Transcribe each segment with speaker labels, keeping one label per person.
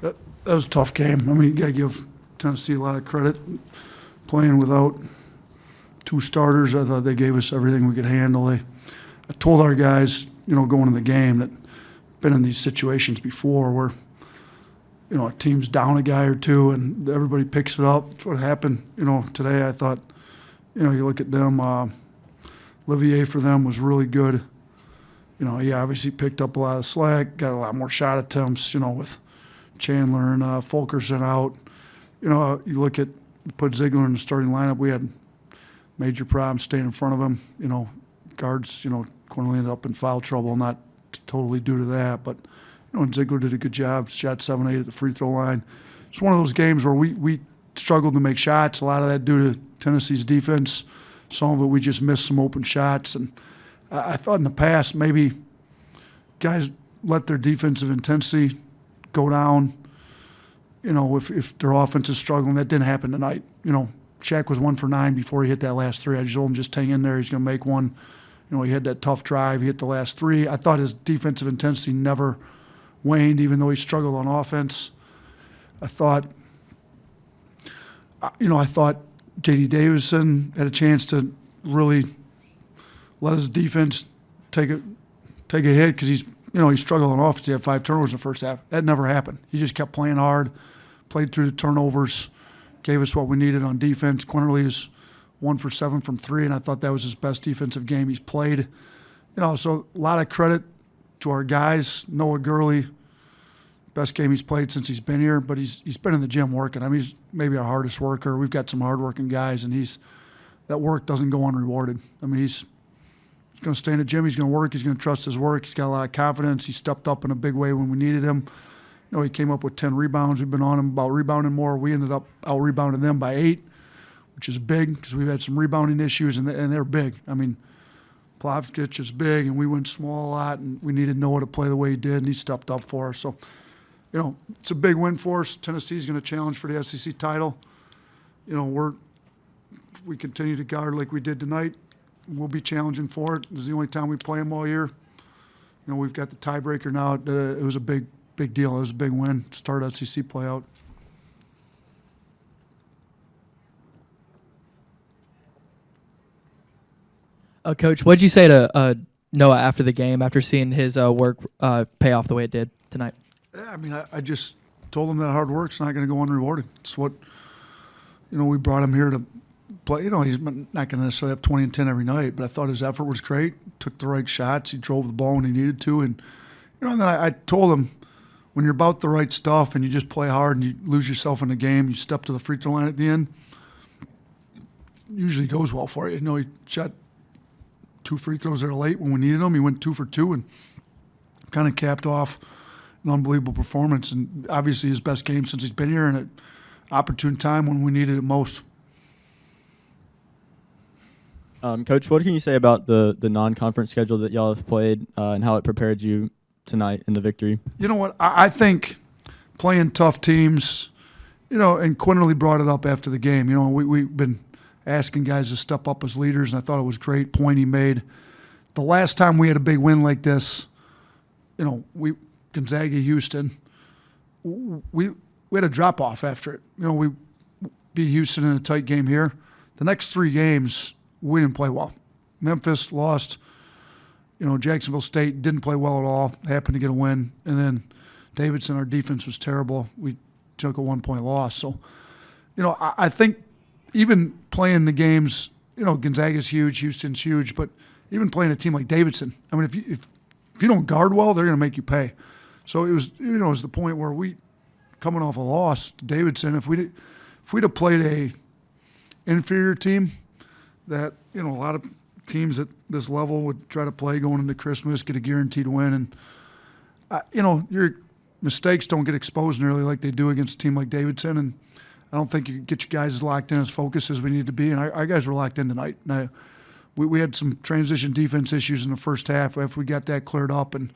Speaker 1: That was a tough game. I mean, you got to give Tennessee a lot of credit. Playing without two starters, I thought they gave us everything we could handle. I told our guys, going in the game that been in these situations before where, a team's down a guy or two and everybody picks it up. That's what happened, today. I thought, you look at them, Olivier for them was really good. He obviously picked up a lot of slack, got a lot more shot attempts, with Chandler and Fulkerson out. You look at, put Ziegler in the starting lineup, we had major problems staying in front of him. Guards, Cornelly ended up in foul trouble, not totally due to that, but, and Ziegler did a good job, shot 7-8 at the free throw line. It's one of those games where we struggled to make shots, a lot of that due to Tennessee's defense. Some of it we just missed some open shots, and I thought in the past maybe guys let their defensive intensity go down, if their offense is struggling. That didn't happen tonight. Shaq was 1 for 9 before he hit that last three. I just told him just hang in there. He's going to make one. He had that tough drive. He hit the last three. I thought his defensive intensity never waned, even though he struggled on offense. I thought J.D. Davidson had a chance to really let his defense take a hit because he struggled on offense. He had 5 turnovers in the first half. That never happened. He just kept playing hard, played through the turnovers, gave us what we needed on defense. Quinterly is 1 for 7 from 3, and I thought that was his best defensive game he's played. So a lot of credit to our guys. Noah Gurley, best game he's played since he's been here, but he's been in the gym working. I mean, he's maybe our hardest worker. We've got some hardworking guys, and that work doesn't go unrewarded. I mean, he's going to stay in the gym. He's going to work. He's going to trust his work. He's got a lot of confidence. He stepped up in a big way when we needed him. He came up with 10 rebounds. We've been on him about rebounding more. We ended up out-rebounding them by 8, which is big because we've had some rebounding issues, and they're big. I mean, Plavkic is big, and we went small a lot, and we needed Noah to play the way he did, and he stepped up for us. So, it's a big win for us. Tennessee's going to challenge for the SEC title. If we continue to guard like we did tonight, we'll be challenging for it. This is the only time we play them all year. We've got the tiebreaker now. It was a big deal. It was a big win to start SEC play out.
Speaker 2: Coach, what did you say to Noah after the game, after seeing his work pay off the way it did tonight?
Speaker 1: Yeah, I mean, I just told him that hard work's not going to go unrewarded. It's what, we brought him here to play. He's not going to necessarily have 20 and 10 every night, but I thought his effort was great, took the right shots, he drove the ball when he needed to. And, and then I told him, when you're about the right stuff and you just play hard and you lose yourself in the game, you step to the free throw line at the end, usually goes well for you. He shot 2 free throws there late when we needed them. He went 2 for 2 and kind of capped off an unbelievable performance, and obviously his best game since he's been here, and at opportune time when we needed it most.
Speaker 3: Coach, what can you say about the non-conference schedule that y'all have played and how it prepared you tonight in the victory?
Speaker 1: You know what? I think playing tough teams, and Quinterly brought it up after the game. We've been asking guys to step up as leaders, and I thought it was a great point he made. The last time we had a big win like this, Gonzaga, Houston, we had a drop-off after it. We beat Houston in a tight game here. The next 3 games, we didn't play well. Memphis lost. Jacksonville State didn't play well at all, happened to get a win. And then Davidson, our defense was terrible. We took a 1-point loss. So, I think even playing the games, Gonzaga's huge, Houston's huge, but even playing a team like Davidson, I mean, if you don't guard well, they're going to make you pay. So it was, it was the point where we, coming off a loss to Davidson, if we'd have played a inferior team that, a lot of teams at this level would try to play going into Christmas, get a guaranteed win, and your mistakes don't get exposed nearly like they do against a team like Davidson, and I don't think you can get you guys as locked in as focused as we need to be, and our guys were locked in tonight. Now, we had some transition defense issues in the first half. After we got that cleared up, and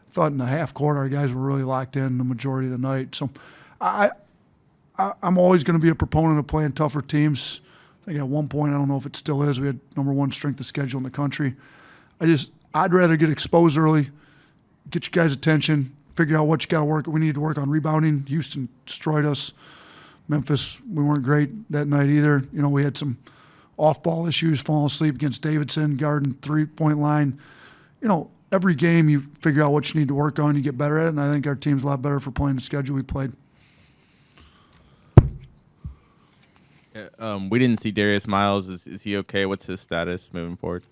Speaker 1: I thought in the half court our guys were really locked in the majority of the night. So I'm always going to be a proponent of playing tougher teams. I think at one point, I don't know if it still is, we had #1 strength of schedule in the country. I'd rather get exposed early, get you guys' attention, figure out what you got to work. We need to work on rebounding. Houston destroyed us. Memphis, we weren't great that night either. You know, we had some off-ball issues, falling asleep against Davidson, guarding three-point line. You know, every game you figure out what you need to work on, you get better at it, and I think our team's a lot better for playing the schedule we played.
Speaker 4: We didn't see Darius Miles. Is he okay? What's his status moving forward?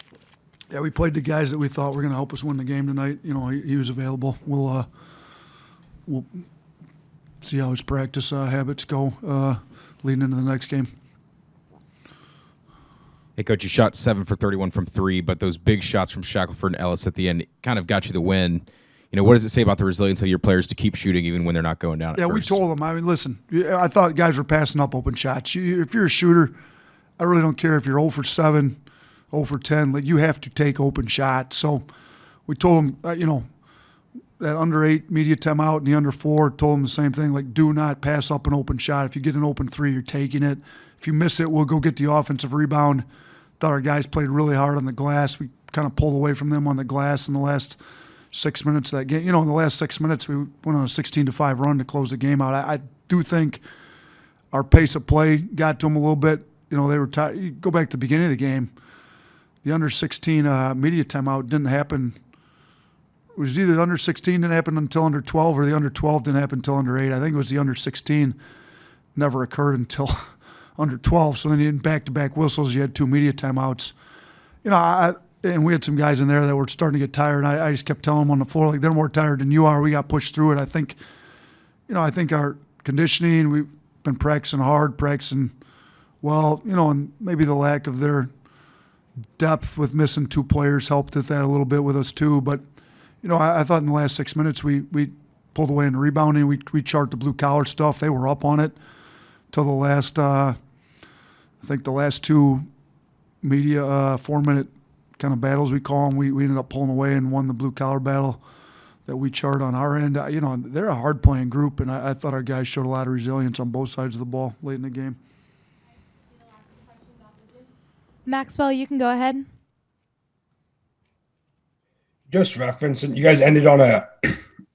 Speaker 1: Yeah, we played the guys that we thought were going to help us win the game tonight. You know, he was available. We'll see how his practice habits go leading into the next game.
Speaker 5: Hey, Coach, you shot 7 for 31 from 3, but those big shots from Shackelford and Ellis at the end kind of got you the win. You know, what does it say about the resilience of your players to keep shooting even when they're not going down at
Speaker 1: Yeah,
Speaker 5: first?
Speaker 1: we told them. I mean, listen, I thought guys were passing up open shots. If you're a shooter, I really don't care if you're 0 for 7, 0 for 10. Like, you have to take open shots. So we told them, you know, that under 8 media timeout and the under 4, told them the same thing. Like, do not pass up an open shot. If you get an open 3, you're taking it. If you miss it, we'll go get the offensive rebound. Thought our guys played really hard on the glass. We kind of pulled away from them on the glass in the last 6 minutes of that game. You know, in the last 6 minutes, we went on a 16-5 run to close the game out. I do think our pace of play got to them a little bit. You know, they were tired. You go back to the beginning of the game, the under 16 media timeout didn't happen. It was either the under 16 didn't happen until under 12 or the under 12 didn't happen until under 8. I think it was the under 16 never occurred until under 12. So then you had back-to-back whistles. You had 2 media timeouts. You know, and we had some guys in there that were starting to get tired. And I just kept telling them on the floor, like, they're more tired than you are. We got pushed through it. I think our conditioning, we've been practicing hard, practicing well, you know, and maybe the lack of their depth with missing 2 players helped with that a little bit with us too. But, you know, I thought in the last 6 minutes we pulled away in the rebounding. We charted the blue-collar stuff. They were up on it till the last, I think the last 2 media 4-minute kind of battles we call them. We ended up pulling away and won the blue-collar battle that we chart on our end. You know, they're a hard-playing group, and I thought our guys showed a lot of resilience on both sides of the ball late in the game.
Speaker 6: Maxwell, you can go ahead.
Speaker 7: Just referencing, you guys ended on a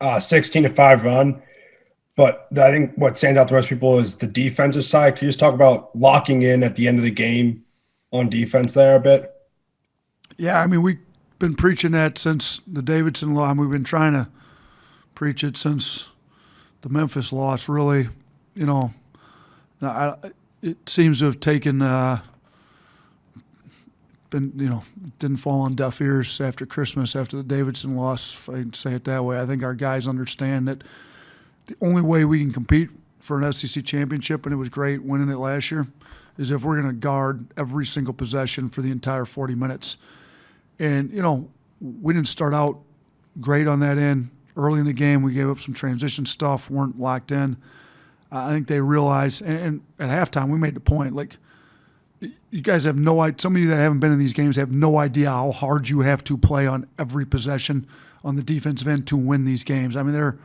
Speaker 7: 16-5 run, but I think what stands out to most people is the defensive side. Could you just talk about locking in at the end of the game on defense there a bit?
Speaker 1: Yeah, I mean, we've been preaching that since the Davidson loss. I mean, we've been trying to preach it since the Memphis loss, really. You know, it seems to have taken didn't fall on deaf ears after Christmas, after the Davidson loss, if I can say it that way. I think our guys understand that the only way we can compete for an SEC championship, and it was great winning it last year, is if we're going to guard every single possession for the entire 40 minutes. And, you know, we didn't start out great on that end. Early in the game, we gave up some transition stuff, weren't locked in. I think they realized, and at halftime, we made the point, like, you guys have no idea. Some of you that haven't been in these games have no idea how hard you have to play on every possession on the defensive end to win these games. I mean, they're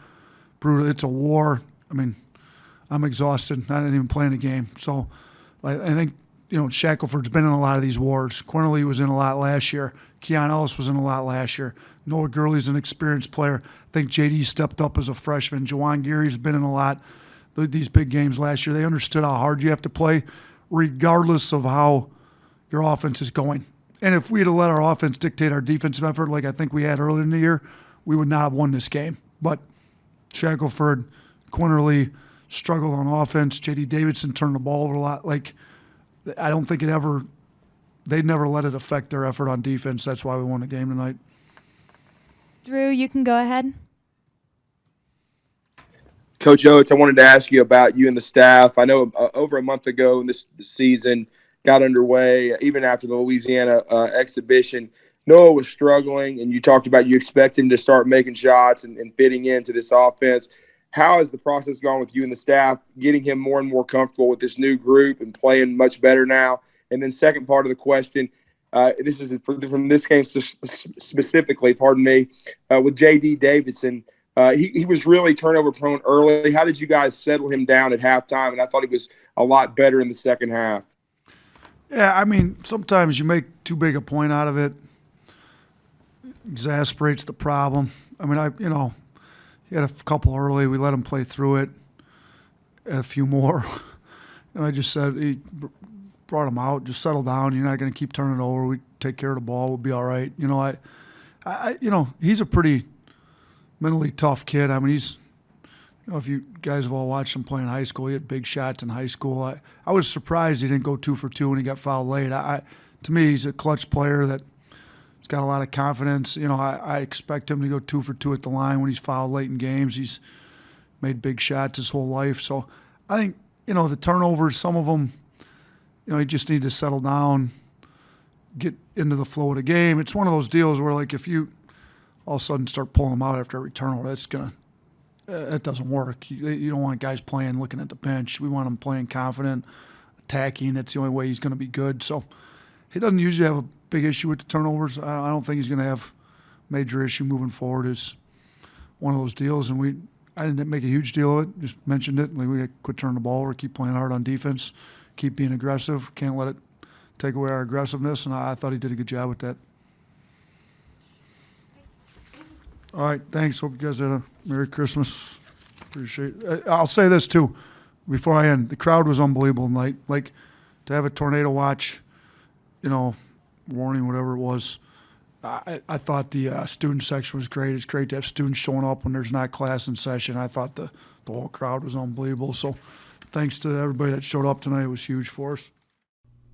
Speaker 1: brutal. It's a war. I mean, I'm exhausted. I didn't even play in a game. So I think, you know, Shackelford's been in a lot of these wars. Cornely was in a lot last year. Keon Ellis was in a lot last year. Noah Gurley's an experienced player. I think JD stepped up as a freshman. Jawan Gary's been in a lot of these big games last year. They understood how hard you have to play, regardless of how your offense is going. And if we had let our offense dictate our defensive effort like I think we had earlier in the year, we would not have won this game. But Shackelford, Quinterly struggled on offense. J.D. Davidson turned the ball over a lot. Like, I don't think they never let it affect their effort on defense. That's why we won the game tonight.
Speaker 6: Drew, you can go ahead.
Speaker 8: Coach Oates, I wanted to ask you about you and the staff. I know over a month ago, this season got underway, even after the Louisiana exhibition, Noah was struggling, and you talked about you expecting to start making shots and fitting into this offense. How has the process gone with you and the staff, getting him more and more comfortable with this new group and playing much better now? And then second part of the question, this is from this game specifically, with J.D. Davidson. He was really turnover prone early. How did you guys settle him down at halftime? And I thought he was a lot better in the second half.
Speaker 1: Yeah, I mean, sometimes you make too big a point out of it. Exasperates the problem. I mean, He had a couple early. We let him play through it. And a few more. And I just said, he brought him out, just settle down. You're not going to keep turning it over. We take care of the ball. We'll be all right. You know, he's a pretty mentally tough kid. I mean, he's, if you guys have all watched him play in high school, he had big shots in high school. I was surprised he didn't go 2 for 2 when he got fouled late. To me, he's a clutch player that's got a lot of confidence. You know, I expect him to go 2 for 2 at the line when he's fouled late in games. He's made big shots his whole life. So I think, the turnovers, some of them, you just need to settle down, get into the flow of the game. It's one of those deals where, like, if you all of a sudden start pulling them out after every turnover, that doesn't work. You don't want guys playing looking at the bench. We want them playing confident, attacking. That's the only way he's going to be good. So he doesn't usually have a big issue with the turnovers. I don't think he's going to have major issue moving forward. It's one of those deals, and I didn't make a huge deal of it. Just mentioned it. Like, we got to quit turning the ball over, keep playing hard on defense, keep being aggressive. Can't let it take away our aggressiveness, and I thought he did a good job with that. All right, thanks. Hope you guys had a Merry Christmas. Appreciate it. I'll say this, too, before I end. The crowd was unbelievable tonight. Like, to have a tornado watch, warning, whatever it was, I thought the student section was great. It's great to have students showing up when there's not class in session. I thought the whole crowd was unbelievable. So thanks to everybody that showed up tonight. It was huge for us.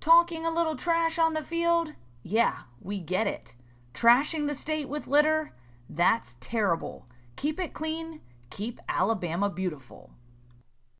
Speaker 9: Talking a little trash on the field? Yeah, we get it. Trashing the state with litter? That's terrible. Keep it clean. Keep Alabama beautiful.